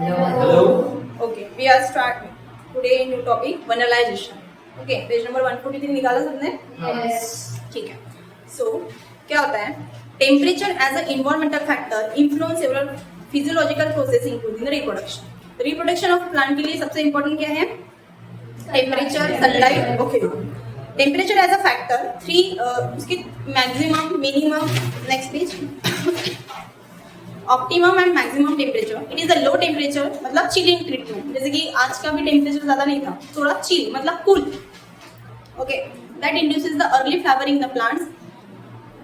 Hello. Okay, we are start today new topic vanillization. Okay, page number 143 निकाला सबने? Yes. ठीक है. So क्या होता है? Temperature as an environmental factor influence several physiological process including the reproduction. Reproduction of plant के लिए सबसे important क्या है? Temperature, sunlight. Okay. Temperature as a factor. उसकी maximum, minimum. Next page. Optimum and maximum temperature. It is a low temperature मतलब chilling treatment. जैसे कि आज का भी टेम्परेचर ज्यादा नहीं था, थोड़ा चिल मतलब cool. Okay, that induces the early flowering the plants.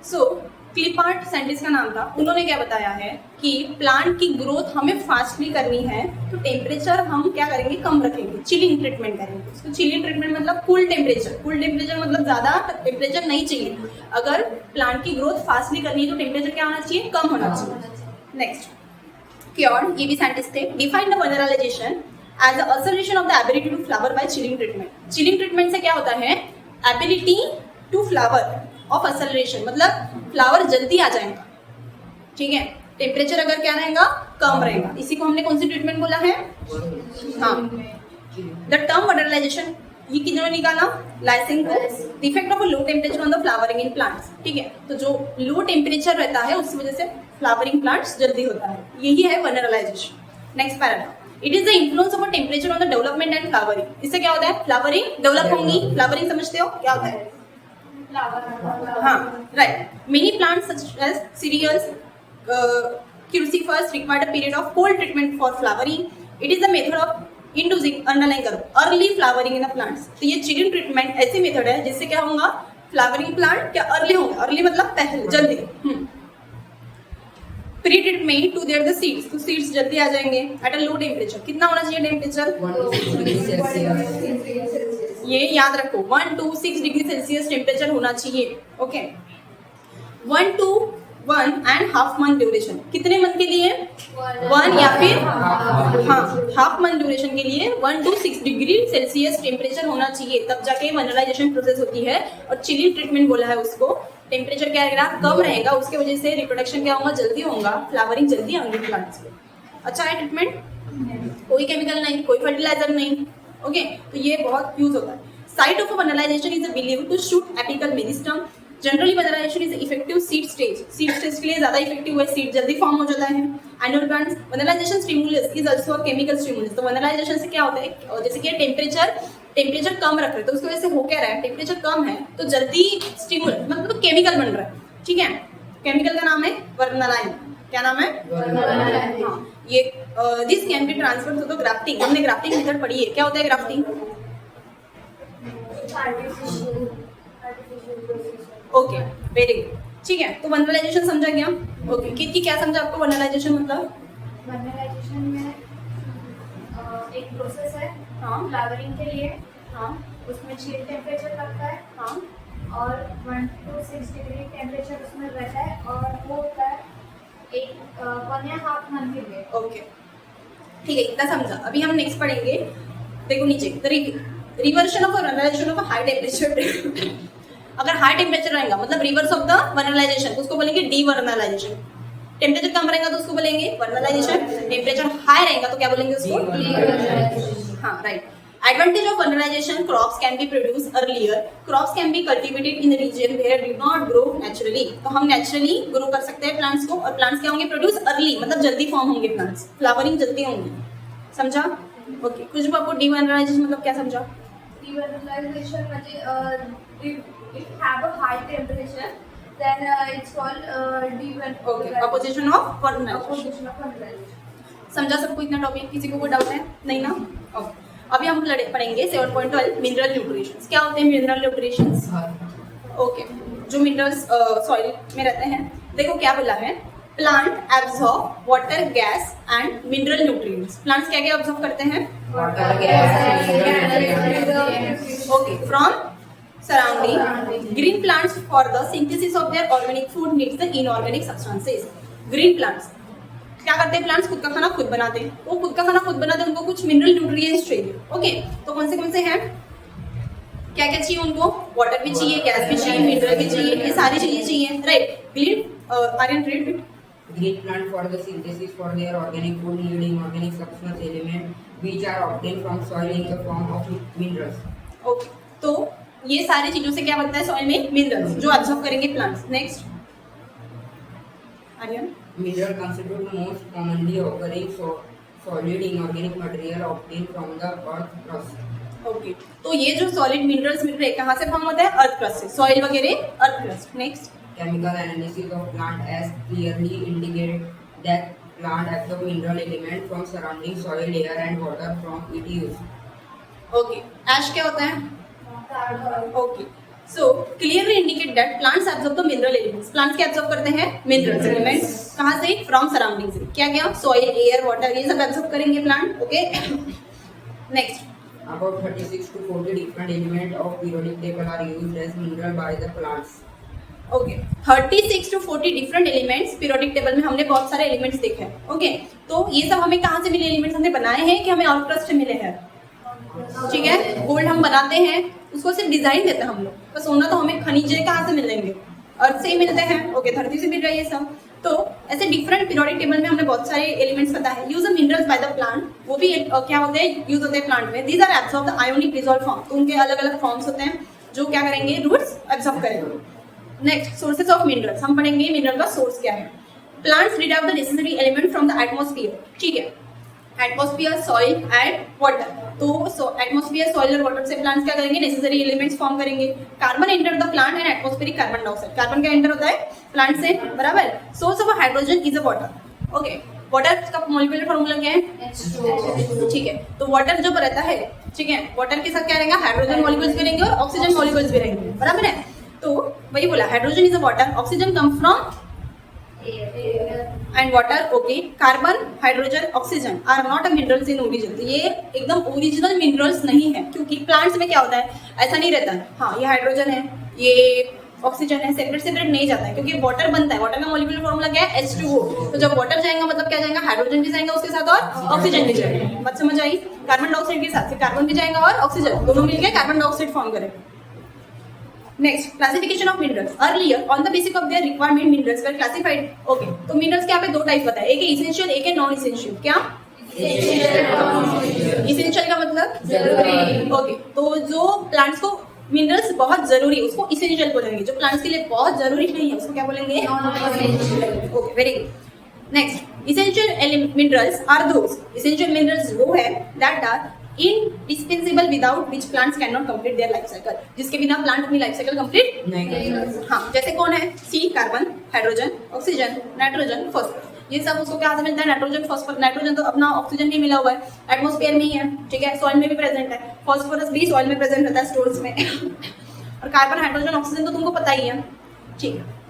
So clip art scientist का नाम था. उन्होंने क्या बताया है कि प्लांट की ग्रोथ हमें फास्टली करनी है तो टेम्परेचर हम क्या करेंगे, कम रखेंगे, चिलिंग ट्रीटमेंट करेंगे. तो चिलिंग ट्रीटमेंट मतलब कूल टेम्परेचर. कूल टेम्परेचर मतलब ज्यादा टेम्परेचर नहीं चाहिए. अगर प्लांट की ग्रोथ फास्टली करनी है तो टेम्परेचर क्या होना चाहिए, कम होना चाहिए. नेक्स्ट, क्योर्ड, ये भी साइंटिस्ट थे. Define the vernalization as the acceleration of the ability to flower by chilling treatment. Chilling treatment से क्या होता है, ability to flower of acceleration मतलब फ्लावर जल्दी आ जाएगा. ठीक है, टेम्परेचर अगर क्या रहेगा, कम रहेगा. इसी को हमने कौन सी ट्रीटमेंट बोला है? हाँ, द टर्म वनरलाइजेशन ये किन्होंने निकाला, लाइसेंस को. The effect of a low temperature on the flowering in plants. ठीक है, तो जो लो टेम्परेचर रहता है उस वजह से फ्लावरिंग प्लांट्स जल्दी होता है. यही है vernalization. Next paragraph, it is the influence of a temperature on the development and flowering. इससे क्या होता है, फ्लावरिंग डेवलप होंगी. फ्लावरिंग समझते हो क्या होता है? हाँ, right. Many plants such as cereals, crucifers required a period of cold treatment for flowering. It is the method of inducing, underline करो, early flowering in the plants. तो ये चिलिंग ट्रीटमेंट ऐसी मेथड है जिससे क्या होगा, फ्लावरिंग प्लांट क्या early होंगे. अर्ली मतलब पहले, जल्दी. Pre treatment to their the seeds, तो सीड्स जल्दी आ जाएंगे एट अ लो टेम्परेचर. कितना होना चाहिए टेम्परेचर? ये याद रखो, 1 to 6 डिग्री सेल्सियस टेम्परेचर होना चाहिए. Okay, 1 to 1.5 month duration. कितने मंथ के लिए? 1 या फिर हाँ, हाफ मंथ ड्यूरेशन के लिए 1 to 6 डिग्री सेल्सियस टेम्परेचर होना चाहिए. तब जाके वनरलाइजेशन प्रोसेस होती है. और चिलिंग ट्रीटमेंट बोला है उसको. टेम्परेचर क्या रहेगा, कम रहेगा. उसके वजह से रिप्रोडक्शन क्या होगा, जल्दी होगा. फ्लावरिंग जल्दी आएंगे प्लांट्स में. अच्छा है ट्रीटमेंट, कोई केमिकल नहीं, कोई फर्टिलाइजर नहीं. ओके, तो ये बहुत यूज होता है. Site of vernalization is believe to shoot apical meristem. Generally vernalization is effective seed stage. Seed stage के लिए ज्यादा इफेक्टिव है, सीड जल्दी फॉर्म हो जाता है. Annual plants, vernalization stimulus is also a chemical stimulus. तो वनरलाइजेशन से क्या होता है, जैसे कि टेम्परेचर कम रख रहे हैं तो उसकी वजह से हो क्या रहा है, टेम्परेचर कम है तो जल्दी स्टिमुल मतलब केमिकल बन रहा है. ठीक है, केमिकल का नाम है वर्नालाइन. क्या नाम है? वर्नालाइन. हाँ, ये this can be transferred to the grafting. हमने ग्राफ्टिंग मेथड पढ़ी है. क्या होता है ग्राफ्टिंग? Okay, very good. ठीक है, तो वनरलाइजेशन समझा गया. ओके, कितनी क्या समझा आपको वनरलाइजेशन मतलब? वनरलाइजेशन में एक प्रोसेस है हाँ, फ्लावरिंग के लिए. हाँ, उसमें चिल टेम्परेचर लगता है हाँ, और 1 to 6 डिग्री टेम्परेचर उसमें रहता है और वो होता है एक 1.5 मंथ के लिए. ओके, ठीक है, इतना समझा. अभी हम नेक्स्ट पढ़ेंगे. देखो नीचे, reversion of vernalization of high temperature. अगर हाई टेम्परेचर रहेगा मतलब रिवर्स ऑफ द वनरलाइजेशन, तो उसको बोलेंगे डीवर्नलाइजेशन. टेम्परेचर कम रहेगा तो उसको बोलेंगे वनरलाइजेशन. टेम्परेचर हाई रहेगा तो क्या बोलेंगे उसको? हाँ, right. Advantage of vernalization, crops can be produced earlier. Crops can be cultivated in a region where do not grow naturally. तो हम नेचुरली ग्रो कर सकते हैं प्लांट्स को. और प्लांट्स क्या होंगे, प्रोड्यूस अर्ली मतलब जल्दी फॉर्म होंगे प्लांट्स. फ्लावरिंग जल्दी होंगी. समझा? ओके, कुछ भी आपको डीवर्नलाइजेशन मतलब क्या समझा? Devernalization म्हणजे if have a high temperature then it's called okay, opposition of vernalization. opposition of vernalization. समझा सबको इतना टॉपिक? किसी को कोई डाउट है? नहीं ना? ओके, अभी हम पढ़ेंगे 7.12 मिनरल न्यूट्रिशंस. क्या होते हैं मिनरल न्यूट्रिशंस? ओके, जो मिनरल्स सॉइल में रहते हैं. देखो क्या बोला है, plant absorb water, gas and mineral nutrients. Plants क्या क्या ऑब्जॉर्व करते हैं? Water, gas. Okay, from surrounding. Green plants for the synthesis of their organic food needs the inorganic substances. Green plants क्या करते हैं, प्लांट्स खुद का खाना खुद बनाते हैं. वो खुद का खाना खुद बनाते हैं, उनको कुछ मिनरल न्यूट्रिएंट्स चाहिए. ओके, तो कौन से हैं, क्या क्या चाहिए उनको? वाटर भी चाहिए, गैस भी चाहिए, मिनरल भी चाहिए, ये सारी चीजें चाहिए. Right, green Aryan read Green plant for the synthesis for their organic food need inorganic substance element which are obtained from soil in the form of minerals. Okay, तो ये सारी चीजों से क्या बनता है सॉइल में? मिनरल्स, जो एब्जॉर्ब करेंगे plants. Next Aryan. Mineral constitute most commonly occurring solid inorganic material obtained from the earth crust. Okay, तो ये जो सॉलिड मिनरल्स मिल रहे हैं कहाँ से फॉर्म होता है? अर्थ क्रस्ट से, सॉइल वगैरह earth crust. Next, Chemical analysis of plant as clearly indicate that plant absorb mineral element from surrounding soil, air and water from its use. Okay, ash क्या होता है? Okay, so clearly indicate that plants absorb the mineral elements. Plants क्या absorb करते हैं? Minerals elements. कहाँ से? From surrounding से। क्या क्या? सॉइल, एयर, वाटर, ये सब एब्जॉर्ब करेंगे plant. Okay, next. About 36 to 40 different elements of periodic table are used as mineral by the plants. Okay, 36 to 40 different elements periodic table में हमने बहुत सारे एलिमेंट्स देखे हैं। ओके, तो ये सब हमें कहाँ से मिले? एलिमेंट्स हमने बनाए हैं कि हमें अर्थ क्रस्ट से मिले हैं? ठीक है, गोल्ड हम बनाते हैं, उसको सिर्फ डिजाइन देते हैं हम लोग, पर सोना तो हमें खनिज कहाँ से मिलेंगे? अर्थ से ही मिलते हैं। ओके, धरती से मिल रहा है ये सब। तो ऐसे डिफरेंट पीरियोडिक टेबल में हमने बहुत सारे एलिमेंट्स पता है। Use of minerals by the plant, वो भी क्या होते हैं? यूज होते हैं प्लांट में। These are absorb the ionic dissolve form, तो उनके अलग अलग फॉर्म्स होते हैं जो क्या करेंगे? रूट्स एब्सॉर्ब करेंगे। नेक्स्ट, सोर्सेज ऑफ मिनरल्स, हम पढ़ेंगे मिनरल का सोर्स क्या है। Plants derive the necessary element from the atmosphere. ठीक है, एटमॉस्फेयर, सॉइल एंड वाटर। तो एटमॉस्फेयर, सॉइल और वाटर से प्लांट्स क्या करेंगे? नेसेसरी एलिमेंट्स फॉर्म करेंगे। Carbon enter the plant and atmospheric carbon dioxide. Carbon क्या एंटर होता है? प्लांट से, बराबर। Source of hydrogen is a water. Okay, water का मॉलिक्यूलर फॉर्मूला क्या है? ठीक है, तो वाटर जो रहता है, ठीक है, वाटर के साथ क्या रहेगा? हाइड्रोजन मॉलिक्यूल्स भी रहेंगे और ऑक्सीजन मॉलिक्यूल्स भी रहेंगे, बराबर है। तो वही बोला, hydrogen is a water, oxygen come from and water. Okay, carbon, hydrogen, oxygen are not a minerals in origin. ये एकदम ओरिजिनल मिनरल्स नहीं है, क्योंकि प्लांट्स में क्या होता है? ऐसा नहीं रहता है। हाँ, ये हाइड्रोजन है, ये ऑक्सीजन है, सेपरेट सेपरेट नहीं जाता है, क्योंकि वाटर बनता है। वाटर का मॉलिक्यूलर फॉर्मूला क्या है? H2O। तो जब वाटर जाएगा मतलब क्या जाएगा? हाइड्रोजन भी जाएगा उसके साथ और ऑक्सीजन भी जाएगा। बात समझ आई? कार्बन डाइऑक्साइड के साथ फिर कार्बन भी जाएगा और ऑक्सीजन, दोनों मिलकर कार्बन डाइऑक्साइड फॉर्म करेगा। Next, classification of minerals. Earlier on the basis of their requirement minerals were classified. Okay, तो मिनरल्स के यहाँ पे दो टाइप बताए, एक है इसेंशियल, एक है नॉन इसेंशियल। क्या? इसेंशियल का मतलब जरूरी। ओके, तो जो प्लांट्स को मिनरल्स बहुत जरूरी है उसको इसेंशियल बोलेंगे, जो प्लांट्स के लिए बहुत जरूरी नहीं है उसको क्या बोलेंगे? Okay, very good. Next, essential minerals are those, essential minerals वो है that are indispensable without which plants cannot complete their life cycle, जिसके बिना प्लांट अपनी लाइफ साइकिल कंप्लीट नहीं कर। हाँ, जैसे कौन है? C, carbon, hydrogen, oxygen, nitrogen, phosphorus. ये सब उसको क्या मिलता है? Nitrogen, phosphorus. नाइट्रोजन तो अपना ऑक्सीजन में मिला हुआ है, एटमॉस्फेयर में ही है, ठीक है, सॉइल में भी प्रेजेंट है। फॉस्फोरस भी सॉइल में प्रेजेंट रहता है, स्टोर्स में। और कार्बन, हाइड्रोजन, ऑक्सीजन तो तुमको पता ही है, ठीक है।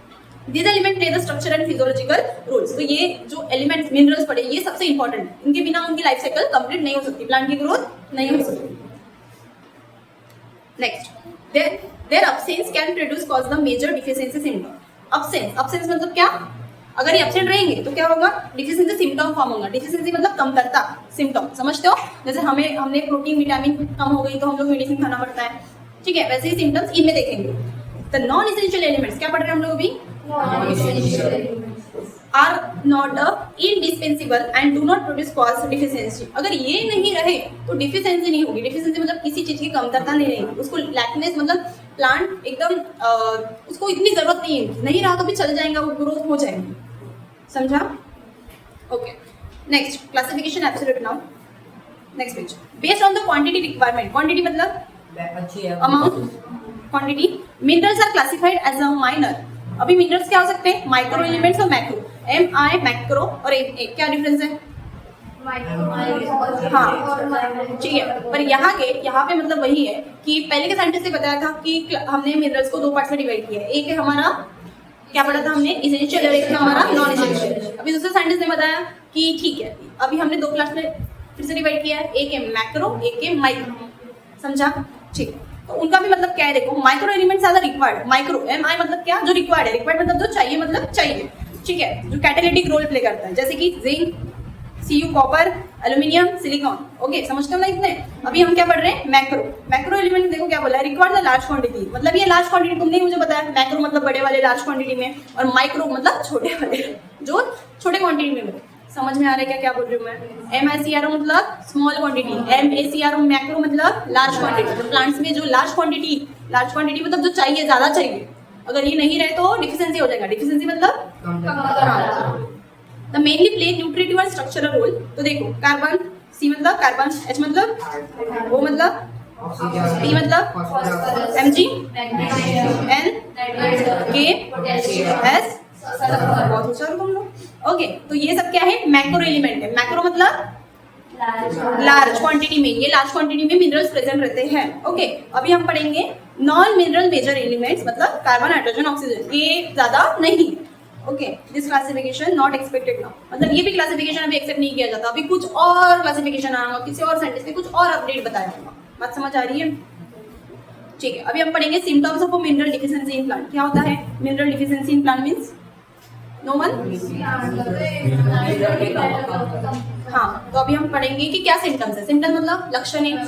These elements play the structure and physiological roles. तो ये जो एलिमेंट्स मिनरल्स पड़े ये सबसे इंपॉर्टेंट है, इनके बिना उनकी लाइफ साइकिल कंप्लीट नहीं हो सकती, प्लांट की ग्रोथ नहीं हो सकती। Next, their absence can produce cause the major deficiency symptom. absence मतलब क्या? अगर ये एब्सेंट रहेंगे तो क्या होगा? डिफिशिएंसी सिम्टम फॉर्म होगा। डिफिशिएंसी मतलब कमतरता, सिम्टम समझते हो? जैसे हमने प्रोटीन, विटामिन कम हो गई तो हम लोग मेडिसिन खाना पड़ता है, ठीक है, वैसे ही सिम्टम्स इनमें देखेंगे। द नॉन इसेंशियल एलिमेंट्स क्या पढ़ रहे हैं हम लोग अभी? Are not indispensable and do not produce cause deficiency. अगर ये नहीं रहे तो डिफिशिएंसी नहीं होगी। डिफिशिएंसी मतलब किसी चीज की कमतरता नहीं रहेगी, उसको लैकनेस मतलब प्लांट एकदम उसको इतनी जरूरत नहीं है, नहीं रहा तो भी चल जाएगा, वो ग्रोथ हो जाएगी, समझा? Okay, next, classification absolute now. Next page, based on the quantity requirement. Quantity मतलब amount, quantity. Minerals are classified as a minor. अभी मिनरल्स क्या हो सकते हैं? माइक्रो एलिमेंट्स और मैक्रो। MI मैक्रो और M क्या डिफरेंस है? हाँ, ठीक है, पर यहाँ पे मतलब वही है कि पहले के साइंटिस्ट ने बताया था कि हमने मिनरल्स को दो पार्ट्स में डिवाइड किया है। एक है हमारा क्या पढ़ा था हमने? इसेंशियल, और एक है हमारा नॉन इसेंशियल। अभी दूसरे साइंटिस्ट ने बताया कि ठीक है, अभी हमने दो क्लास में फिर से डिवाइड किया है, एक है मैक्रो, एक है माइक्रो, समझा? ठीक, तो उनका भी मतलब क्या है देखो, micro elements are required. Micro MI मतलब क्या? जो रिक्वायर्ड है, रिक्वायर्ड मतलब जो चाहिए, मतलब चाहिए, ठीक है, जो कैटालिटिक रोल प्ले करता है, जैसे कि zinc, Cu copper, aluminium, silicon. Okay, समझते हो ना इतने? अभी हम क्या पढ़ रहे हैं? मैक्रो। मैक्रो एलिमेंट देखो क्या बोला है, रिक्वायर द लार्ज क्वांटिटी, मतलब ये लार्ज क्वांटिटी तुमने ही मुझे बताया। मैक्रो मतलब बड़े वाले लार्ज क्वांटिटी में, और माइक्रो मतलब छोटे वाले जो छोटे क्वांटिटी में मिले। समझ में आ रहा है क्या क्या बोल रही हूँ मैं? MICRO मतलब स्मॉल क्वांटिटी, MACRO मैक्रो मतलब लार्ज क्वांटिटी। तो प्लांट्स में जो लार्ज क्वांटिटी मतलब जो चाहिए, ज्यादा चाहिए, अगर ये नहीं रहे तो डिफिशियंसी हो जाएगा। डिफिशियंसी मतलब the mainly play nutritive and structural role. तो देखो, कार्बन, C मतलब कार्बन, H मतलब, O मतलब, P मतलब Mg, N, K, S, बहुत होशियार तुम लोग। ओके, तो ये सब क्या है? मैक्रो एलिमेंट है। मैक्रो मतलब लार्ज क्वांटिटी में, ये लार्ज क्वांटिटी में मिनरल्स प्रेजेंट रहते हैं। ओके, अभी हम पढ़ेंगे नॉन मिनरल मेजर एलिमेंट्स, मतलब कार्बन, नाइट्रोजन, ऑक्सीजन, ये ज्यादा नहीं। Okay, this classification not expected now, मतलब ये भी क्लासिफिकेशन अभी एक्सेप्ट नहीं किया जाता। अभी कुछ और क्लासिफिकेशन आया होगा, किसी और साइंटिस्ट ने कुछ और अपडेट बताया होगा। बात समझ आ रही है? ठीक है, अभी हम पढ़ेंगे symptoms of mineral deficiency in plant. क्या होता है mineral deficiency in plant? Means no one? हाँ, तो अभी हम पढ़ेंगे कि क्या सिम्टम्स है। सिम्टम्स मतलब लक्षण है,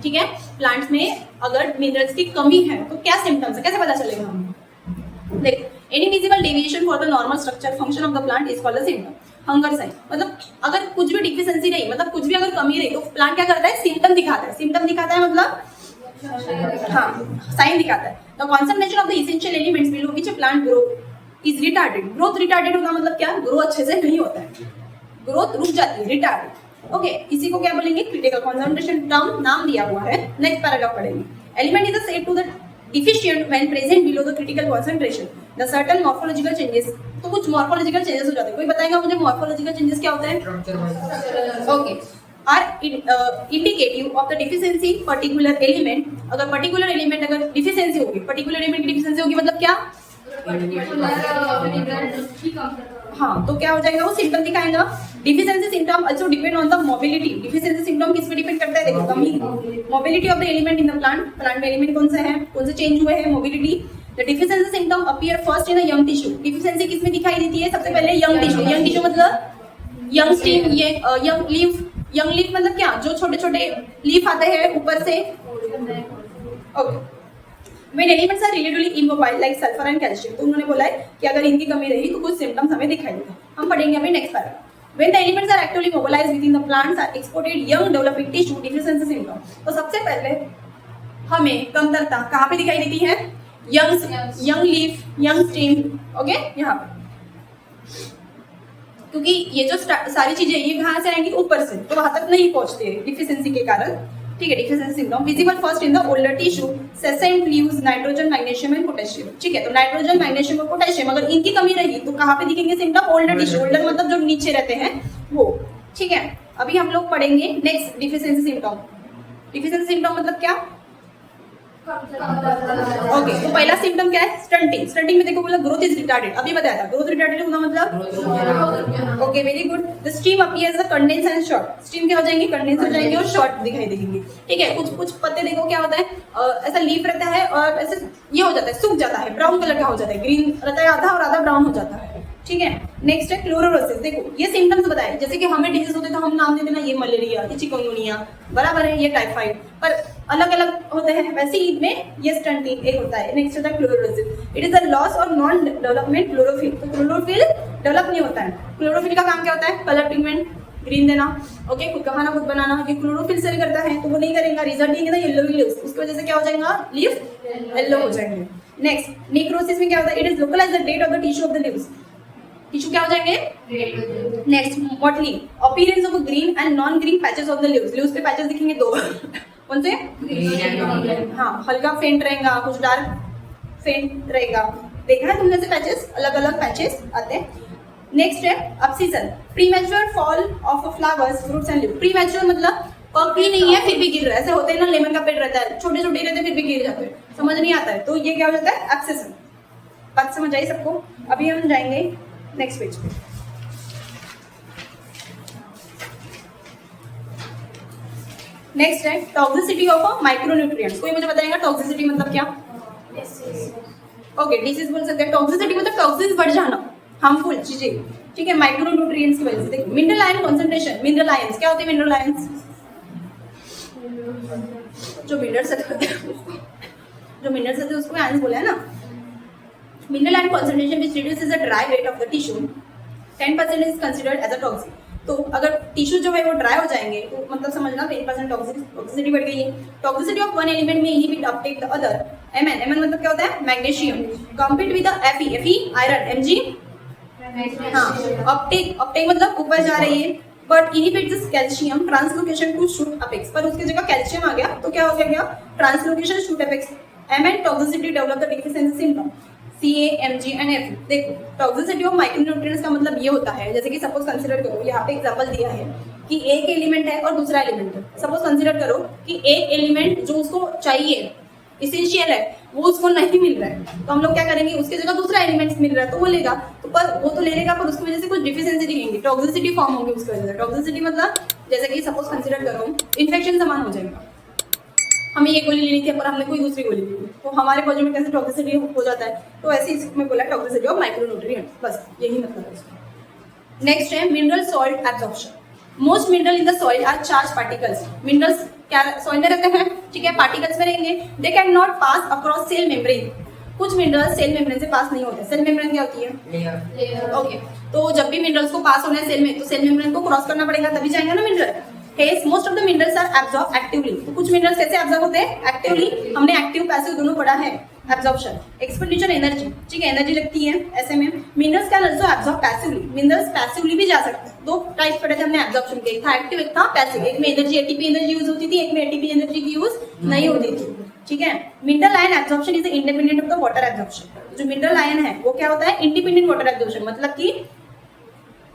ठीक है? प्लांट्स में अगर मिनरल्स की कमी है तो क्या सिम्टम्स है, कैसे पता चलेगा हमें? देख, any visible deviation for the normal structure function of the plant is called the symptom. Hunger sign मतलब अगर कुछ भी डिफिशियंसी रही, मतलब कुछ भी अगर कमी रही, तो प्लांट क्या करता है? सिम्टम दिखाता है। सिम्टम दिखाता है मतलब हाँ, साइन दिखाता है। The concentration of the essential elements below which a plant grow is retarded. Growth retarded होगा मतलब क्या? ग्रो अच्छे से नहीं होता है, ग्रोथ रुक जाती है, रिटार्डेड। ओके, इसी को क्या बोलेंगे? क्रिटिकल कॉन्संट्रेशन टर्म नाम दिया हुआ है। नेक्स्ट पैराग्राफ पढ़ेंगे। Element is said to the deficient when present below the critical concentration the certain morphological changes. तो कुछ मॉर्फोलॉजिकल चेंजेस हो जाते हैं। कोई बताएगा मुझे मॉर्फोलॉजिकल चेंजेस क्या होता है? Okay, are indicative of the deficiency particular element. अगर पर्टिकुलर एलिमेंट अगर डिफिशियंसी होगी, पर्टिकुलर एलिमेंट की डिफिशियंसी होगी मतलब क्या? हाँ, तो क्या हो जाएगा? वो सिम्टम दिखाएगा। Deficiency symptom also depend on the mobility. Deficiency symptom किस पे डिपेंड करता है? देखो, कमी, mobility of the element in the plant. Plant में एलिमेंट कौन सा है, कौन से चेंज हुए हैं, mobility. The deficiency symptom appear first in the young tissue. Deficiency किस में दिखाई देती है? सबसे पहले यंग टिश्यू। यंग टिश्यू मतलब यंग स्टेम, ये यंग लीफ। यंग लीफ मतलब क्या? जो छोटे छोटे लीफ आते हैं ऊपर से। Okay, When elements are relatively immobile like sulfur and calcium, तो उन्होंने बोला है कि अगर इनकी कमी रही तो कुछ सिम्टम्स हमें दिखाई देंगे। हम पढ़ेंगे अभी next paragraph. When the elements are actively mobilized within the plants are exported young developing tissue deficiency symptom। तो सबसे पहले हमें कमतरता कहाँ पे दिखाई देती है? Young leaf, young stem. Okay, यहाँ पे, क्योंकि ये जो सारी चीजें ये कहाँ से आएंगी? ऊपर से, तो वहां तक नहीं पहुंचते डिफिशियंसी के कारण। ठीक है, deficiency symptom visible first in the older tissue, senescent leaves, nitrogen, magnesium and potassium. ठीक है, तो नाइट्रोजन, मैग्नीशियम और पोटेशियम अगर इनकी कमी रही तो कहाँ पे दिखेंगे सिम्टम? Older tissue. ओल्डर मतलब जो नीचे रहते हैं वो। ठीक है, अभी हम लोग पढ़ेंगे next deficiency symptom. Deficiency symptom मतलब क्या? ओके, तो पहला सिम्टम क्या है? स्टंटिंग। स्टंटिंग में देखो बोला ग्रोथ इज रिटार्डेड, अभी बताया था। ग्रोथ रिटार्डेड होगा मतलब okay, very good. The stream appears the condense and short. Stream क्या हो जाएंगे? कंडेंस हो जाएंगे और शॉर्ट दिखाई देंगे। ठीक है, कुछ कुछ पत्ते देखो क्या होता है, ऐसा लीफ रहता है और ऐसे ये हो जाता है, सूख जाता है, ब्राउन कलर का हो जाता है, ग्रीन रहता है आधा और आधा ब्राउन हो जाता है। ठीक है, नेक्स्ट है क्लोरोसिस। देखो ये सिम्टम्स बताए, जैसे कि हमें डिजीज होते तो हम नाम देते ना, ये मलेरिया, ये चिकनगुनिया, बराबर है, ये टाइफाइड, पर अलग अलग होते हैं। वैसे ही में ये स्टंटिंग एक होता है। नेक्स्ट होता है chlorosis. It is the loss और नॉन डेवलपमेंट क्लोरोफिल। तो क्लोरोफिल डेवलप नहीं होता है। क्लोरोफिल का काम क्या होता है? कलर पिगमेंट, ग्रीन देना। ओके, खुद का खाना खुद बनाना, ये क्लोरोफिल सेल करता है, तो वो नहीं करेगा, रिजल्ट देंगे ना येलो लीव्स, उसकी वजह से क्या हो जाएगा? लीफ येलो हो जाएंगे। नेक्स्ट नेक्रोसिस में क्या होता है? It is localize the death of the tissue of the leaves. Tissue क्या हो जाएंगे? Next mottle, appearance of green and non green patches of the leaves. Leaves पे पैचेस दिखेंगे दो कौन से? हाँ, हल्का फेंट रहेगा, कुछ डार्क फेंट रहेगा। देखा है तुमने से पैचेस, अलग अलग पैचेस आते हैं। नेक्स्ट है abscission, premature fall of flowers, fruits and leaves. Premature मतलब पकी नहीं है फिर भी गिर रहा है, ऐसे होते हैं ना, लेमन का पेड़ रहता है, छोटे छोटे रहते हैं फिर भी गिर जाते हैं, समझ नहीं आता है, तो ये क्या हो जाता है? अब्सिसन। बात समझ आई सबको? अभी हम जाएंगे नेक्स्ट पेज पे। नेक्स्ट है टॉक्सिसिटी ऑफ माइक्रोन्यूट्रिएंट्स। कोई मुझे बताएगा टॉक्सिसिटी मतलब क्या? ओके, डिसीज बोल सकते हैं। टॉक्सिसिटी मतलब टॉक्सिन्स बढ़ जाना, हार्मफुल चीजें, ठीक है, माइक्रो न्यूट्रिएंट्स की वजह से। देखो mineral ion concentration, mineral ions क्या होते हैं? मिनरल आयंस जो मिनरल्स होते हैं उसको आयंस बोला है ना। Mineral ion concentration which reduces the dry weight of the tissue 10% is considered as a toxic. तो अगर टिश्यू जो है वो ड्राई हो जाएंगे तो मतलब समझना 10% टॉक्सिसिटी बढ़ गई है। टॉक्सिसिटी ऑफ वन एलिमेंट में inhibit uptake the other. Mn मतलब क्या होता है? Magnesium. Compete with Fe iron. Mg हाँ, अपटेक मतलब ऊपर जा रही है, but inhibit this calcium translocation to shoot apex. पर उसकी जगह कैल्शियम आ गया तो क्या हो गया? Translocation shoot apex. Mn toxicity develop the deficiency symptom Ca, Mg and Fe। देखो टॉक्सिसिटी ऑफ माइक्रोन्यूट्रिएंट्स का मतलब ये होता है, जैसे कि सपोज कंसीडर करो, यहाँ पे एग्जांपल दिया है कि एक एलिमेंट है और दूसरा एलिमेंट है। सपोज कंसीडर करो कि एक एलिमेंट जो उसको चाहिए, इसेंशियल है, वो उसको नहीं मिल रहा है, तो हम लोग क्या करेंगे? उसकी जगह दूसरा एलिमेंट मिल रहा है तो वो लेगा, तो पर वो तो ले लेगा, पर उसकी वजह से कुछ डिफिशिएंसी दिखेंगे, टॉक्सिसिटी फॉर्म होगी उसकी वजह से। टॉक्सिसिटी मतलब जैसे कि सपोज कंसीडर करो इन्फेक्शन समान हो जाएगा, हमें ये गोली लेनी थी पर हमने कोई दूसरी गोली ली, तो हमारे बॉडी में कैसे टॉक्सिसिटी हो जाता है, तो ऐसे इसमें बोला टॉक्सिसिटी ऑफ माइक्रोन्यूट्रिएंट्स, बस यही मतलब है इसका। नेक्स्ट है mineral salt absorption. Most mineral in the soil are charge particles. Minerals क्या सॉइल में रहते हैं? ठीक है, पार्टिकल्स में रहेंगे। They cannot pass across cell membrane. कुछ मिनरल्स सेल मेम्ब्रेन से पास नहीं होते। सेल मेम्ब्रेन क्या होती है? लेयर। ओके, तो जब भी मिनरल्स को पास होना है सेल में, तो सेल मेम्ब्रेन को क्रॉस करना पड़ेगा तभी जाएंगे ना mineral. Hence, most of the minerals are absorbed actively. तो कुछ मिनरल्स कैसे एब्जॉर्ब होते हैं? एक्टिवली। हमने एक्टिव पैसिव दोनों पढ़ा है। एब्जॉर्प्शन, एक्सपेंडिचर एनर्जी, ठीक है, एनर्जी लगती है ऐसे में। Minerals can also absorb passively. Minerals passively भी जा सकते हैं। दो टाइप पढ़े थे हमने एब्जॉर्प्शन के, एक था एक्टिव, एक था पैसिव। एक में एनर्जी एटीपी एनर्जी यूज होती थी, एक में एटीपी एनर्जी की यूज नहीं होती थी। ठीक है, mineral ion absorption is independent of the water absorption. जो मिनरल आयन है वो क्या होता है? इंडिपेंडेंट वाटर एब्जॉर्प्शन, मतलब कि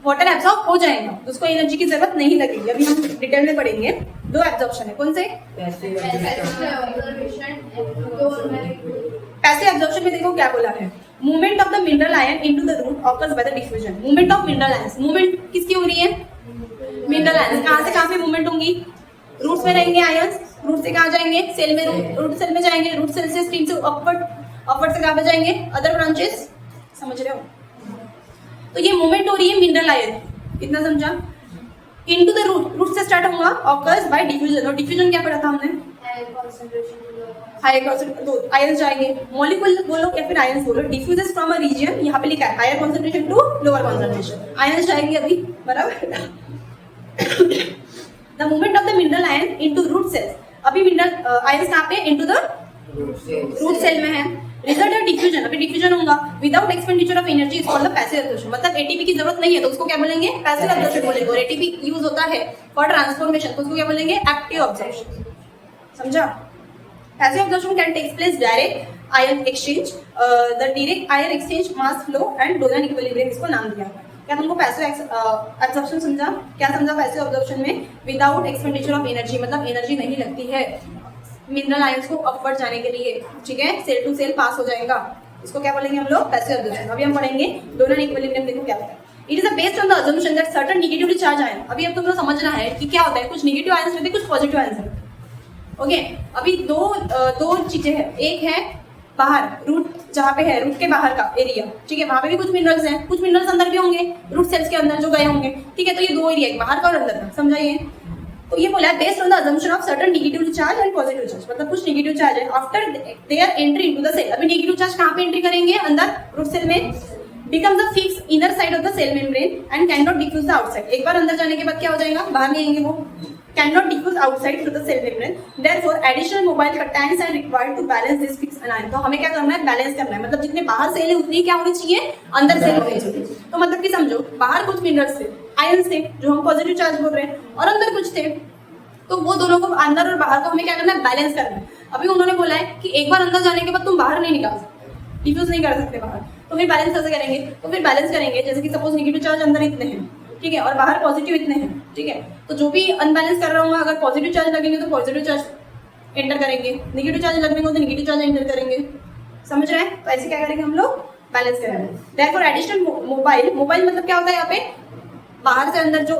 वाटर एब्जॉर्ब हो जाएगा, उसको एनर्जी की जरूरत नहीं लगेगी। अभी हम डिटेल में पढ़ेंगे। दो एब्जॉर्प्शन है, कौन से? पैसिव एब्जॉर्प्शन में देखो क्या बोला है, movement of the mineral ion into the root occurs by the diffusion. Movement of mineral ions, movement किसकी हो रही है? Mineral ions. कहां से कहां पे मूवमेंट होंगी? रूट्स में रहेंगे आयंस, रूट से कहां जाएंगे? सेल में, रूट सेल में जाएंगे, रूट सेल से स्ट्रीम से अपवर्ड, अपवर्ड से कहां पे जाएंगे? Other branches. समझ रहे हो? तो ये मूवमेंट हो रही है मिनरल आयन, इतना समझा? इनटू द रूट, रूट से स्टार्ट होगा, ऑकर्स बाय डिफ्यूजन। और डिफ्यूजन क्या पढ़ा था हमने? हायर कॉन्सेंट्रेशन, दो आयंस जाएंगे, मॉलिक्यूल बोलो या फिर आयंस बोलो, डिफ्यूजेस फ्रॉम अ रीजन, यहाँ पे लिखा है higher concentration to lower concentration. Ions जाएंगे अभी, बराबर। The movement of the mineral ion into root cells. अभी मिनरल आयंस कहाँ पे? इनटू द रूट सेल में है। रिजल्ट ऑफ डिफ्यूजन, अभी डिफ्यूजन होगा without expenditure of energy is called the passive absorption. मतलब एटीपी की जरूरत नहीं है तो उसको क्या बोलेंगे? पैसिव एब्जॉर्प्शन बोलेंगे। और एटीपी यूज होता है फॉर ट्रांसफॉर्मेशन तो उसको क्या बोलेंगे? Active absorption. समझा? Passive absorption can take place direct ion exchange, the direct ion exchange, mass flow and donor equilibrium, इसको नाम दिया है। क्या तुमको पैसिव एब्जॉर्प्शन समझा? क्या समझा पैसिव एब्जॉर्प्शन में? विदाउट एक्सपेंडिचर ऑफ एनर्जी, मतलब एनर्जी नहीं लगती है मिनरल आयंस को अपवर्ड जाने के लिए। ठीक है, सेल टू सेल पास हो जाएगा, इसको क्या बोलेंगे हम लोग? Passive absorption. अभी हम पढ़ेंगे डोनर इक्विलिब्रियम, देखो क्या होता है। It is based on the assumption that certain negatively charge ion. अभी अब तुमको समझना है कि क्या होता है, कुछ नेगेटिव आयंस रहते हैं, कुछ पॉजिटिव आयंस रहते हैं। ओके, अभी दो चीजें हैं। एक है बाहर रूट, जहाँ पे है रूट के बाहर का एरिया, ठीक है, वहां पे भी कुछ मिनरल्स हैं, कुछ मिनरल्स अंदर भी होंगे रूट सेल्स के अंदर जो गए होंगे। ठीक है, तो ये दो एरिया, बाहर का और अंदर का, समझाइए। तो ये बोला है based on the assumption of certain negative charge and positive charge, मतलब कुछ नेगेटिव चार्ज है after their entry into the cell. अभी नेगेटिव चार्ज कहाँ पे एंट्री करेंगे? अंदर रूट सेल में। becomes a fixed inner side of the cell membrane and cannot diffuse the outside. एक बार अंदर जाने के बाद क्या हो जाएगा? बाहर नहीं आएंगे वो, cannot diffuse outside through the cell membrane. Therefore, additional mobile cations are required to balance this fixed anion. तो हमें क्या करना है? बैलेंस करना है, मतलब जितने बाहर सेल है उतनी क्या होनी चाहिए? अंदर सेल होनी चाहिए। तो मतलब कि समझो बाहर कुछ मिनरल्स थे, आयंस थे जो हम पॉजिटिव चार्ज बोल रहे हैं, और अंदर कुछ थे, तो वो दोनों को अंदर और बाहर को हमें क्या करना है? बैलेंस करना है। अभी उन्होंने बोला है कि एक बार अंदर जाने के बाद तुम बाहर नहीं निकाल सकते, डिफ्यूज नहीं कर सकते बाहर, तो फिर बैलेंस कैसे करेंगे? तो फिर बैलेंस करेंगे जैसे कि सपोज नेगेटिव चार्ज अंदर इतने हैं, ठीक है, और बाहर पॉजिटिव इतने हैं, ठीक है, तो जो भी अनबैलेंस कर रहा हूँ, अगर पॉजिटिव चार्ज लगेंगे तो पॉजिटिव चार्ज एंटर करेंगे, नेगेटिव चार्ज लगेंगे तो नेगेटिव चार्ज एंटर करेंगे। समझ रहे हैं? तो ऐसे क्या करेंगे हम लोग? बैलेंस करेंगे। देयरफॉर एडिशनल मोबाइल, मोबाइल मतलब क्या होता है? यहाँ पे बाहर से अंदर जो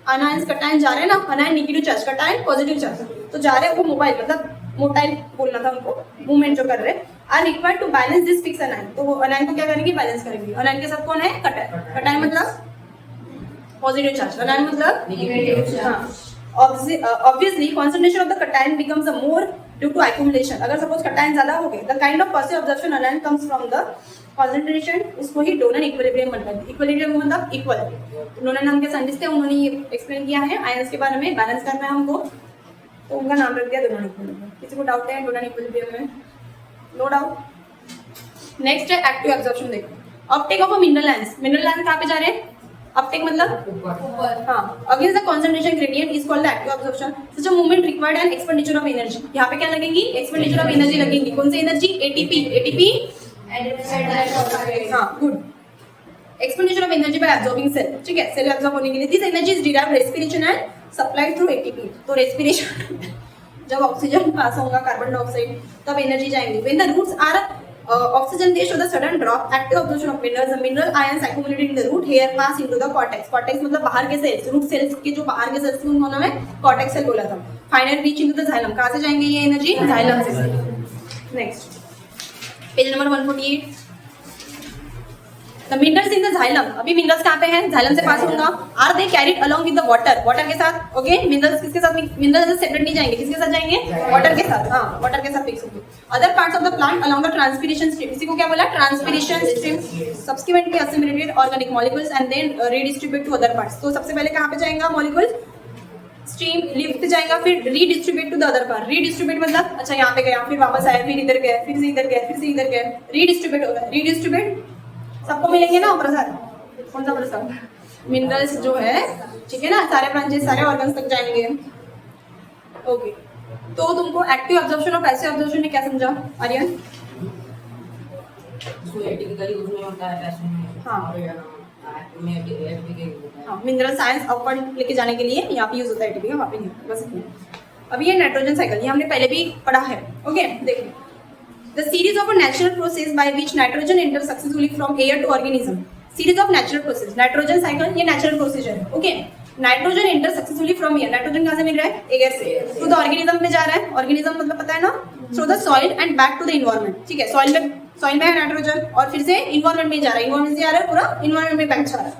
अनायंस कटायन जा रहे हैं ना, अनायन negative charge, cation positive charge, तो जा रहे हैं वो मोबाइल, मतलब मोटाइल बोलना था उनको, मूवमेंट जो कर रहे हैं, are required to balance this fix anion. तो वो अनायन को क्या करेंगे? बैलेंस करेंगे। अनायन के साथ कौन है? कटायन। कटायन मतलब पॉजिटिव चार्ज, अनायन मतलब Negative charge. Obviously concentration of the cation becomes more due to accumulation. अगर सपोज कटायन ज्यादा हो गए, the kind of positive observation anion comes from the concentration, उसको ही डोनर इक्विलिब्रियम बनता है. इक्विलिब्रियम मतलब इक्वल. डोनर नाम के साइंटिस्ट थे, उन्होंने ये एक्सप्लेन किया है आयंस के बारे में. बैलेंस करना है हमको, तो उनका नाम रख दिया डोनर इक्विलिब्रियम. किसी को डाउट है डोनर इक्विलिब्रियम में? No doubt. नेक्स्ट है एक्टिव एब्जॉर्प्शन. देखो, uptake of a mineral ions. Mineral ions कहाँ पे जा रहे हैं? अपटेक मतलब ऊपर. हाँ, against the concentration gradient is called the active absorption. Such a movement required an expenditure of energy. यहाँ पे क्या लगेंगी? expenditure of energy लगेंगी. कौन सी एनर्जी? ATP. ATP हाँ, good. expenditure of energy by absorbing cell. ठीक है, सेल एब्जॉर्ब होने के लिए this energy is derived respiration and supplied through ATP. तो respiration जब ऑक्सीजन पास होगा कार्बन डाइऑक्साइड, तब एनर्जी जाएंगी. When the roots are oxygen, they show the sudden drop. Active absorption of minerals. The mineral ions accumulated in the root hair pass into the cortex. Cortex मतलब बाहर के sales, root cells के जो बाहर के sales उनको नाम है कॉर्टेक्स सेल बोला था. Final reach into the xylem. कहाँ से जाएंगे ये एनर्जी? जाइलम से. Next page number 148. The minerals in the xylem. अभी मिनरल्स कहाँ पे हैं? xylem से पास होगा. Are they carried along with the water? Water के साथ. ओके, मिनरल्स किसके साथ? मिनरल्स सेपरेट नहीं जाएंगे. किसके साथ जाएंगे? वाटर के साथ. हाँ, वाटर के साथ फिक्स होंगे. Other parts of the plant along the transpiration stream. इसी को क्या बोला? Transpiration stream. Subsequently assimilated organic molecules and then redistribute to other parts. तो सबसे पहले कहाँ पे जाएगा मॉलिक्यूल? स्ट्रीम लिफ्ट जाएगा, फिर redistribute to the other part. Redistribute मतलब अच्छा यहाँ पे गया, फिर वापस आया, फिर इधर गया, फिर से इधर गया, फिर से इधर गया. रीडिस्ट्रीब्यूट होगा. रीडिस्ट्रीब्यूट सबको मिलेंगे ना प्रसाद? कौन सा प्रसाद? मिनरल्स जो है, ठीक है ना, सारे ब्रांचेस सारे ऑर्गन्स तक जाएंगे. ओके, तो तुमको एक्टिव ऑब्जर्वेशन और पैसिव ऑब्जर्वेशन ने क्या समझा आर्यन? टिपिकली उसमें होता है पैसे में. हाँ. और में एटीपी के होता है. हाँ, मिनरल साइंस अपवर्ड लेके जाने के लिए यहाँ पे यूज होता है एटीपी का, वहाँ पे नहीं. बस इतना. अभी ये नाइट्रोजन साइकिल, ये हमने पहले भी पढ़ा है. ओके, देखो. The series of a natural process by which nitrogen enters successfully from air to organism. Series of natural process. Nitrogen cycle ये natural procedure है. Okay. Nitrogen enters successfully from air. Nitrogen कहाँ से मिल रहा है? Air से. To the organism में जा रहा है. Organism मतलब पता है ना? Through the soil and back to the environment. ठीक है. soil में है नाइट्रोजन और फिर से environment में जा रहा है. environment से जा रहा है, पूरा environment में back जा रहा है.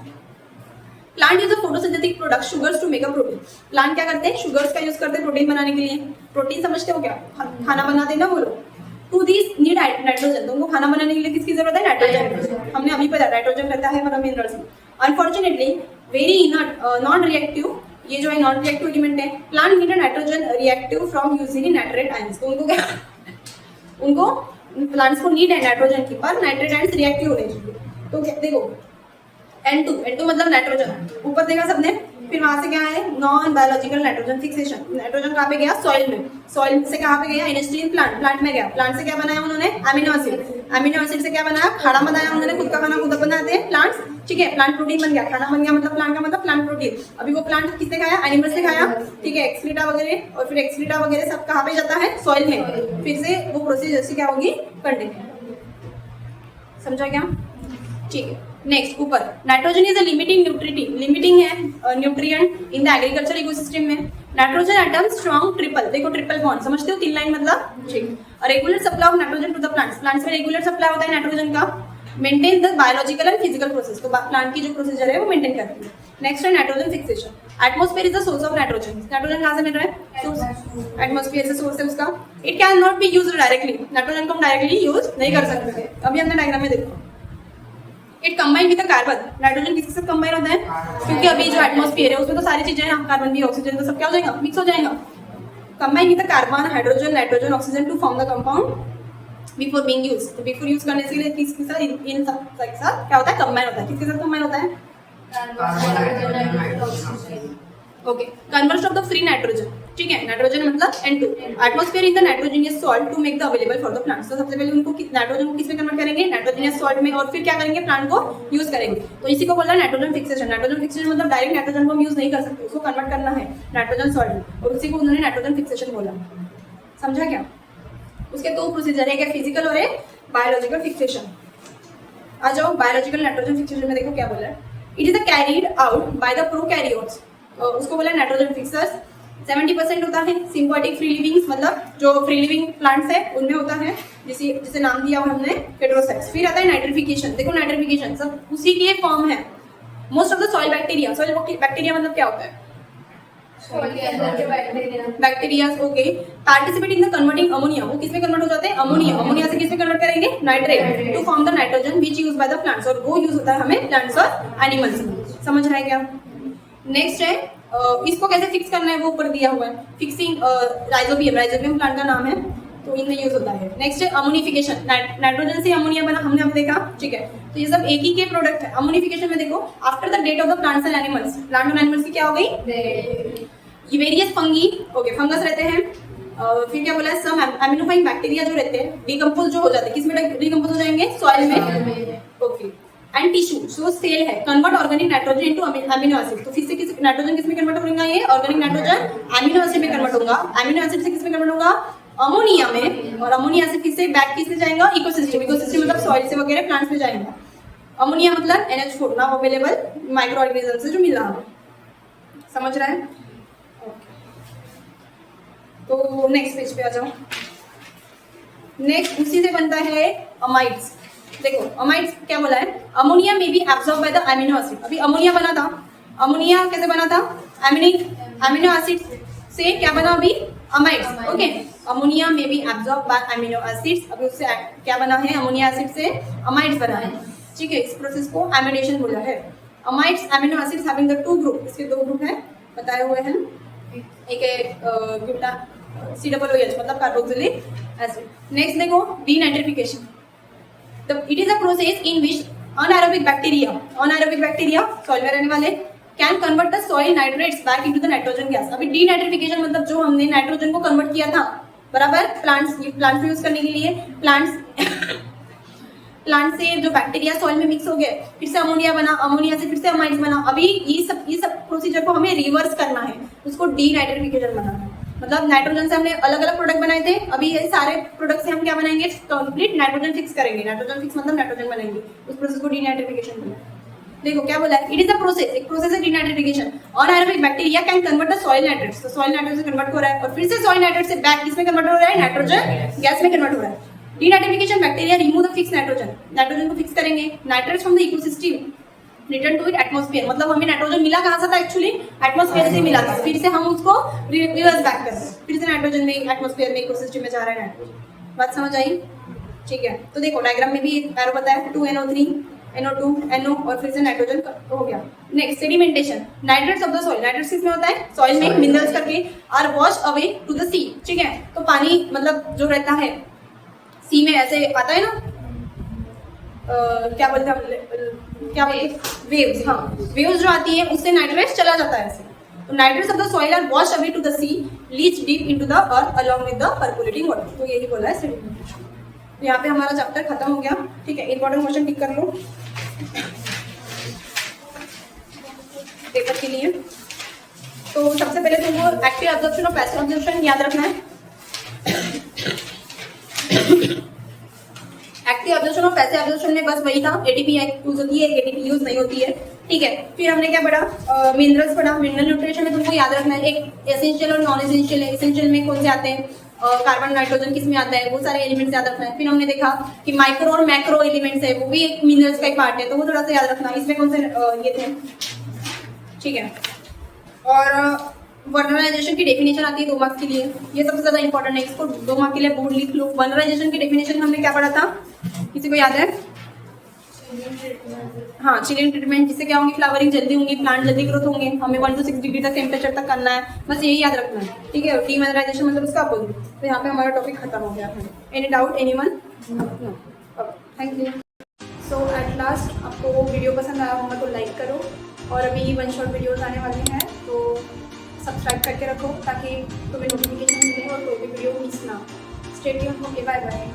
Plant use photosynthetic product sugars to make a protein. Plant क्या करते हैं? शुगर्स का यूज करते हैं प्रोटीन बनाने के लिए. प्रोटीन समझते हो क्या? खाना बनाते हैं ना वो लोग. To this need nitrogen. तुमको खाना बनाने के लिए किसकी जरूरत है? नाइट्रोजन. हमने अभी पढ़ा नाइट्रोजन रहता है मतलब मिनरल्स में. अनफॉर्चुनेटली वेरी नॉन रिएक्टिव, ये जो है नॉन रिएक्टिव एलिमेंट है. Plant need nitrogen reactive from using nitrate ions. तो उनको क्या, उनको प्लांट्स को नीड है नाइट्रोजन की, पर नाइट्रेट आयंस रिएक्टिव होने चाहिए. तो देखो N2 मतलब नाइट्रोजन ऊपर देखा सबने. फिर वहां से क्या है? Non biological nitrogen fixation. Nitrogen कहाँ पे गया? सॉइल में. सॉइल से कहाँ पे गया? इंडस्ट्रियल प्लांट में गया. प्लांट से क्या बनाया उन्होंने? Amino acid. अमीनो एसिड से क्या बनाया? खाना बनाया उन्होंने. खुद का खाना खुद बनाते हैं प्लांट्स. ठीक है, प्लांट प्रोटीन बन गया. खाना बन गया मतलब प्लांट का मतलब प्लांट प्रोटीन. अभी वो प्लांट किससे खाया? एनिमल से खाया. ठीक है, एक्सक्रीटा वगैरह, और फिर एक्सक्रीटा वगैरह सब कहाँ पे जाता है? सॉइल में. फिर से वो प्रोसेस जैसे क्या होगी? कंटिन्यू. समझा क्या? ठीक है. नेक्स्ट ऊपर, नाइट्रोजन इज अ लिमिटिंग है nutrient in the agriculture ecosystem में. Nitrogen atom strong triple. देखो ट्रिपल बॉन्ड समझते हो? 3 लाइन मतलब. ठीक. Regular supply of nitrogen to the plants में रेगुलर सप्लाई होता है नाइट्रोजन का. Maintain the biological and physical process. तो प्लांट की जो प्रोसीजर है वो मेंटेन करती है. नेक्स्ट है nitrogen fixation. Atmosphere is the source of nitrogen. Nitrogen कहाँ से मिल रहा है? एटमॉस्फेयर से सोर्स है उसका. It can not be used directly. Nitrogen को हम डायरेक्टली यूज नहीं कर सकते. अभी हमने डायग्राम में देखो. It combine with carbon. Nitrogen किसके साथ कंबाइन होता है? क्योंकि अभी जो एटमॉस्फेयर है उसमें तो सारी चीजें हैं, कार्बन भी ऑक्सीजन तो सब क्या हो जाएगा? मिक्स हो जाएगा. Combine with carbon, hydrogen, nitrogen, oxygen to form the compound before being use. तो बिफोर यूज करने के लिए किसके साथ? इन सब के साथ क्या होता है? कंबाइन होता है. किसके साथ कंबाइन होता है? Okay. Conversion of the free nitrogen. ठीक है, नाइट्रोजन मतलब N2. Atmosphere in the nitrogenous salt to make the available for the plants. तो सबसे पहले उनको नाइट्रोजन को किसमें कन्वर्ट करेंगे? नाइट्रोजनियस सॉल्ट में. और फिर क्या करेंगे? प्लांट को यूज करेंगे. तो इसी को बोला नाइट्रोजन फिक्सेशन. नाइट्रोजन फिक्सेशन मतलब डायरेक्ट नाइट्रोजन को हम यूज नहीं कर सकते, उसको कन्वर्ट करना है नाइट्रोजन सॉल्ट में, और उसी को उन्होंने नाइट्रोजन फिक्सेशन बोला. समझा क्या? उसके 2 प्रोसीजर है, एक फिजिकल और एक बायोलॉजिकल फिक्सेशन. आ जाओ बायोलॉजिकल नाइट्रोजन फिक्सेशन में. देखो क्या बोला है. It is carried out by the prokaryotes. उसको बोला नाइट्रोजन फिक्सर्स. 70% होता है सिम्बायोटिक फ्री लिविंग्स, मतलब जो फ्री लिविंग प्लांट्स है उनमें होता है, जिसे नाम दिया हुआ हमने हेटेरोसाइट्स. फिर आता है नाइट्रिफिकेशन. देखो नाइट्रिफिकेशन सब उसी की एक फॉर्म है. Most of the soil bacteria मतलब क्या होता है? सॉइल के अंदर के bacteria bacteria okay participate in the converting ammonia, वो किसमें कन्वर्ट हो जाते हैं? अमोनिया से किसमें कन्वर्ट करेंगे? Nitrate to form the nitrogen which use by the plants, और वो यूज होता है हमें प्लांट्स और एनिमल्स में। समझ रहा है क्या? नेक्स्ट है इसको कैसे फिक्स करना है, वो ऊपर दिया हुआ है। फिक्सिंग राइजोबियम प्लांट का नाम है, तो इनमें यूज होता है। नेक्स्ट है अमोनिफिकेशन, नाइट्रोजन से अमोनिया बना, हमने अब देखा, ठीक है। तो ये सब एक ही के प्रोडक्ट है। अमोनिफिकेशन में देखो after the death of the plants and animals, plant और एनिमल्स की क्या हो गई? ये वेरियस फंगी, ओके फंगस रहते हैं। फिर क्या बोला है? सम एमिनोफाइंग बैक्टीरिया जो रहते हैं डिकम्पोज जो हो जाते हैं, किसमें डिकम्पोज हो जाएंगे? सॉइल में, ओके। एंड टिश्यू जो सेल है convert organic nitrogen into amino acid, तो फिर से किस नाइट्रोजन किसमें कन्वर्ट होगा? ये ऑर्गेनिक नाइट्रोजन अमीनो एसिड में कन्वर्ट होगा। अमीनो एसिड से किसमें कन्वर्ट होगा? अमोनिया में, और अमोनिया से फिर से बैक किसमें जाएगा? इकोसिस्टम मतलब सॉइल से वगैरह प्लांट्स में जाएगा। अमोनिया मतलब NH4 now available micro organism से जो मिल रहा है। समझ रहा है? तो नेक्स्ट पेज पे आ जाओ। नेक्स्ट उसी से बनता है अमाइड्स। देखो अमाइड्स क्या बोला है? अमोनिया में be absorb by the amino acid. अभी अमोनिया बना था, अमोनिया कैसे बना था? अमीनो एसिड से क्या बना? अभी अमाइड्स, ओके। अमोनिया में be absorb by amino acids, अभी उससे क्या बना है? अमोनिया एसिड से अमाइड्स बना है, ठीक है। इस प्रोसेस को एमिनेशन बोला है। Amides amino acids having the two group, इसके दो ग्रुप हैं बताए हुए हैं। एक है ग्लूटा COOH मतलब कार्बोक्सिलिक एसिड। नेक्स्ट देखो डीनाइट्रिफिकेशन, तो it is a process in which anaerobic bacteria soil में रहने वाले can convert the soil nitrates back into the nitrogen gas. अभी डीनाइट्रिफिकेशन मतलब जो हमने नाइट्रोजन को कन्वर्ट किया था, बराबर, प्लांट्स में यूज करने के लिए, प्लांट से जो बैक्टीरिया सॉइल में मिक्स हो गए, फिर से अमोनिया बना, अमोनिया से फिर से अमाइड्स बना। अभी ये सब प्रोसीजर को हमें रिवर्स करना है, उसको डीनाइट्रिफिकेशन बनाना है। मतलब नाइट्रोजन से हमने अलग अलग प्रोडक्ट बनाए थे, अभी ये सारे प्रोडक्ट से हम क्या बनाएंगे? कंप्लीट नाइट्रोजन फिक्स करेंगे। नाइट्रोजन फिक्स मतलब नाइट्रोजन बनाएंगे, उस प्रोसेस को डीनाइट्रिफिकेशन बोलते हैं। देखो क्या बोला है? इट इज अ प्रोसेस, एक प्रोसेस है denitrification. Anaerobic bacteria can convert the soil nitrates, तो सॉइल नाइट्रेट से कन्वर्ट हो रहा है, और फिर से सॉइल नाइट्रेट से बैक किसमें कन्वर्ट हो रहा है? नाइट्रोजन गैस में कन्वर्ट हो रहा है। Denitrification bacteria remove the fix nitrogen को फिक्स करेंगे। Nitrates from the ecosystem return to it atmosphere, मतलब हमें नाइट्रोजन मिला कहाँ से था? एक्चुअली एटमॉस्फेयर से मिला था, फिर से हम उसको रिवर्स बैक कर रहे हैं, फिर से नाइट्रोजन में एटमॉस्फेयर में इकोसिस्टम में जा रहा है नाइट्रोजन। बात समझ आई? ठीक है। तो देखो डायग्राम में भी एक एरो बताया, 2NO3 NO2 NO और फिर से नाइट्रोजन हो गया। Next sedimentation, nitrates of the soil, nitrates किसमें होता है? सॉइल में, मिनरल्स करके are wash away to the sea, ठीक है। तो पानी मतलब जो रहता है सी में ऐसे आता है ना, क्या बोलते हैं वेव्स, हाँ वेव्स जो आती है उससे नाइट्रेट्स चला जाता है ऐसे। तो nitrates of the soil are wash away to the sea, leach deep into the earth along with the percolating water. तो यही बोला है सेडिमेंटेशन। तो यहाँ पे हमारा चैप्टर खत्म हो गया, ठीक है। इंपॉर्टेंट क्वेश्चन टिक कर लो पेपर के लिए। तो सबसे पहले तुमको एक्टिव एब्जॉर्प्शन और पैसिव एब्जॉर्प्शन याद रखना है। एक्टिव एब्जॉर्प्शन और पैसिव एब्जॉर्प्शन में बस वही था, एटीपी यूज होती है, एटीपी यूज नहीं होती है, ठीक है। फिर हमने क्या पढ़ा? मिनरल्स पढ़ा। मिनरल न्यूट्रिशन में तुमको याद रखना है, एक एसेंशियल और नॉन एसेंशियल है। एसेंशियल में कौन से आते हैं? कार्बन नाइट्रोजन किसमें आता है? वो सारे एलिमेंट्स याद रखना है। फिर हमने देखा कि माइक्रो और मैक्रो एलिमेंट्स है, वो भी एक मिनरल्स का एक पार्ट है, तो वो थोड़ा सा याद रखना। इसमें कौन से ये थे, ठीक है। और वर्नराइजेशन की डेफिनेशन आती है 2 मार्क्स के लिए, ये सबसे ज्यादा इंपॉर्टेंट है, इसको 2 मार्क्स के लिए बोर्ड लिख लो। वर्नराइजेशन की डेफिनेशन हमने क्या पढ़ा था? किसी को याद है? हाँ, चिलिंग ट्रीटमेंट, जिससे क्या होंगी? फ्लावरिंग जल्दी होंगी, प्लांट जल्दी ग्रोथ होंगे, हमें 1 to 6 डिग्री तक टेम्परेचर तक करना है, बस यही याद रखना है, ठीक है। डीमिनरलाइजेशन मतलब उसका अपोजिट। तो यहाँ पे हमारा टॉपिक खत्म हो गया है। Any doubt anyone? Thank you. So at last आपको वो वीडियो पसंद आया होगा तो लाइक करो, और अभी 1 शॉट वीडियोज़ आने वाले हैं, तो सब्सक्राइब करके रखो ताकि तुम्हें नोटिफिकेशन मिले और कोई भी वीडियो मिस ना। Stay tuned, okay, bye bye.